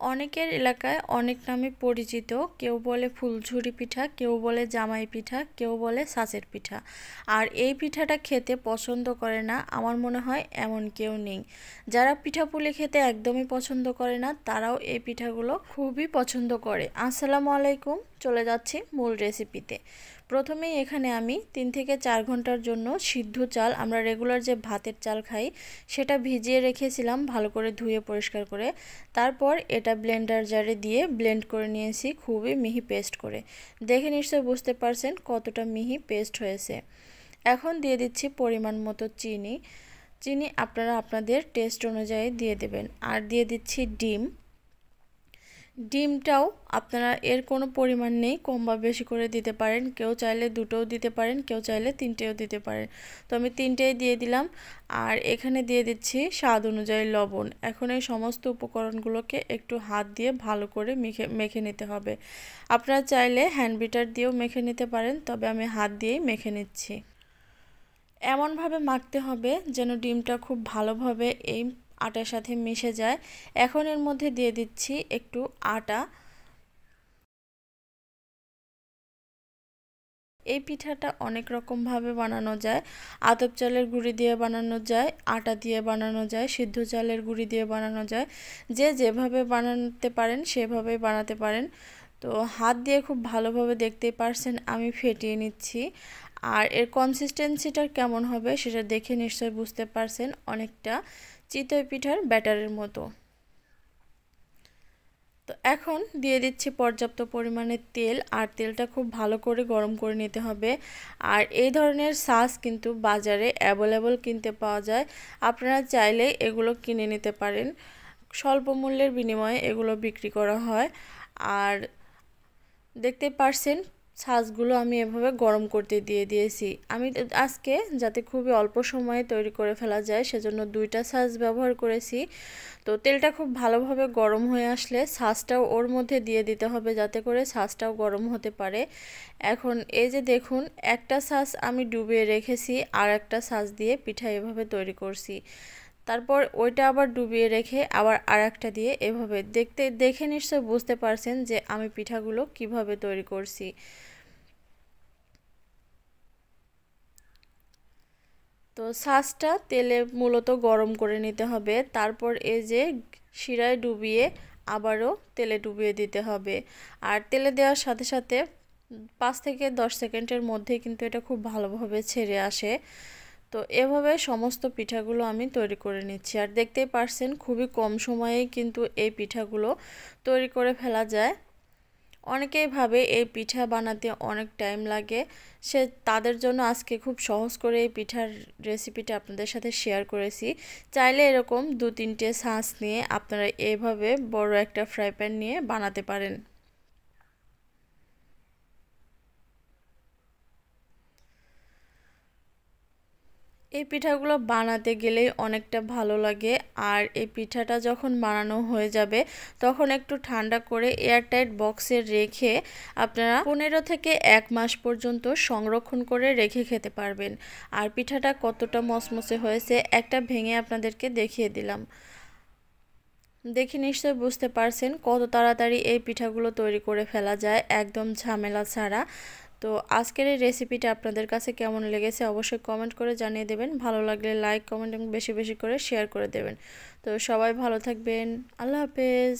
অনেকের এলাকায় অনেক নামে পরিচিত। কেউ বলে ফুলঝুরি পিঠা, কেউ বলে জামাই পিঠা, কেউ বলে ছাঁচের পিঠা। আর এই পিঠাটা খেতে পছন্দ করে না আমার মনে হয় এমন কেউ নেই। যারা পিঠাপুলি খেতে একদমই পছন্দ করে না তারাও এই পিঠাগুলো খুবই পছন্দ করে। আসসালামু আলাইকুম, চলে যাচ্ছি মূল রেসিপিতে। প্রথমেই এখানে আমি 3 থেকে 4 ঘন্টার জন্য সিদ্ধ চাল, আমরা রেগুলার যে ভাতের চাল খাই, সেটা ভিজিয়ে রেখেছিলাম ভালো করে ধুয়ে পরিষ্কার করে। তারপর এটা ব্লেন্ডার জারে দিয়ে ব্লেন্ড করে নিয়েছি খুবই মিহি পেস্ট করে। দেখে নিশ্চয় বুঝতে পারছেন কতটা মিহি পেস্ট হয়েছে। এখন দিয়ে দিচ্ছি পরিমাণ মতো চিনি। চিনি আপনারা আপনাদের টেস্ট অনুযায়ী দিয়ে দেবেন। আর দিয়ে দিচ্ছি ডিম। ডিমটাও আপনারা এর কোনো পরিমাণ নেই, কম বা বেশি করে দিতে পারেন। কেউ চাইলে 2টোও দিতে পারেন, কেউ চাইলে 3টেও দিতে পারেন। তো আমি 3টেই দিয়ে দিলাম। আর এখানে দিয়ে দিচ্ছি স্বাদ অনুযায়ী লবণ। এখন এই সমস্ত উপকরণগুলোকে একটু হাত দিয়ে ভালো করে মেখে নিতে হবে। আপনারা চাইলে হ্যান্ড বিটার দিয়েও মেখে নিতে পারেন, তবে আমি হাত দিয়েই মেখে নিচ্ছি। এমনভাবে মাখতে হবে যেন ডিমটা খুব ভালোভাবে এই আটার সাথে মিশে যায়। এখন এর মধ্যে দিয়ে দিচ্ছি একটু আটা। এই পিঠাটা অনেক রকমভাবে বানানো যায়। আতপ চালের গুঁড়ি দিয়ে বানানো যায়, আটা দিয়ে বানানো যায়, সিদ্ধ চালের গুঁড়ি দিয়ে বানানো যায়। যে যেভাবে বানাতে পারেন সেভাবেই বানাতে পারেন। তো হাত দিয়ে খুব ভালোভাবে দেখতেই পারছেন আমি ফেটিয়ে নিচ্ছি। আর এর কনসিস্টেন্সিটা কেমন হবে সেটা দেখে নিশ্চয়ই বুঝতে পারছেন, অনেকটা চিতই পিঠার ব্যাটারের মতো। তো এখন দিয়ে দিচ্ছি পর্যাপ্ত পরিমাণে তেল। আর তেলটা খুব ভালো করে গরম করে নিতে হবে। আর এই ধরনের সস কিন্তু বাজারে অ্যাভেলেবল কিনতে পাওয়া যায়। আপনারা চাইলে এগুলো কিনে নিতে পারেন, স্বল্প মূল্যের বিনিময়ে এগুলো বিক্রি করা হয়। আর দেখতে পারছেন ছাঁচগুলো আমি এভাবে গরম করতে দিয়ে দিয়েছি। আমি আজকে যাতে খুবই অল্প সময়ে তৈরি করে ফেলা যায় সেজন্য 2টা ছাঁচ ব্যবহার করেছি। তো তেলটা খুব ভালোভাবে গরম হয়ে আসলে ছাঁচটাও ওর মধ্যে দিয়ে দিতে হবে যাতে করে ছাঁচটাও গরম হতে পারে। এখন এই যে দেখুন, একটা ছাঁচ আমি ডুবিয়ে রেখেছি আর একটা ছাঁচ দিয়ে পিঠা এভাবে তৈরি করছি। তারপর ওইটা আবার ডুবিয়ে রেখে আবার আরেকটা দিয়ে এভাবে দেখে নিশ্চয় বুঝতে পারছেন যে আমি পিঠাগুলো কিভাবে তৈরি করছি। তো ছাঁচটা তেলে মূলত গরম করে নিতে হবে। তারপর এই যে শিরায় ডুবিয়ে আবারও তেলে ডুবিয়ে দিতে হবে। আর তেলে দেওয়ার সাথে সাথে 5 থেকে 10 সেকেন্ডের মধ্যেই কিন্তু এটা খুব ভালোভাবে ছেড়ে আসে। তো এভাবে সমস্ত পিঠাগুলো আমি তৈরি করে নিচ্ছি। আর দেখতেই পারছেন খুবই কম সময়েই কিন্তু এই পিঠাগুলো তৈরি করে ফেলা যায়। অনেকেই ভাবে এই পিঠা বানাতে অনেক টাইম লাগে, তাদের জন্য আজকে খুব সহজ করে এই পিঠার রেসিপিটা আপনাদের সাথে শেয়ার করেছি। চাইলে এরকম 2-3টে ছাঁচ নিয়ে আপনারা এইভাবে বড় একটা ফ্রাই প্যান নিয়ে বানাতে পারেন। এই পিঠাগুলো বানাতে গেলেই অনেকটা ভালো লাগে। আর এই পিঠাটা যখন বানানো হয়ে যাবে তখন একটু ঠান্ডা করে এয়ারটাইট বক্সে রেখে আপনারা 15 থেকে 1 মাস পর্যন্ত সংরক্ষণ করে রেখে খেতে পারবেন। আর পিঠাটা কতটা মচমচে হয়েছে একটা ভেঙে আপনাদেরকে দেখিয়ে দিলাম। দেখে নিশ্চয়ই বুঝতে পারছেন কত তাড়াতাড়ি এই পিঠাগুলো তৈরি করে ফেলা যায় একদম ঝামেলা ছাড়া। তো আজকের এই রেসিপিটা আপনাদের কাছে কেমন লেগেছে অবশ্যই কমেন্ট করে জানিয়ে দেবেন। ভালো লাগলে লাইক, কমেন্ট এবং বেশি বেশি করে শেয়ার করে দেবেন। তো সবাই ভালো থাকবেন। আল্লাহ হাফেজ।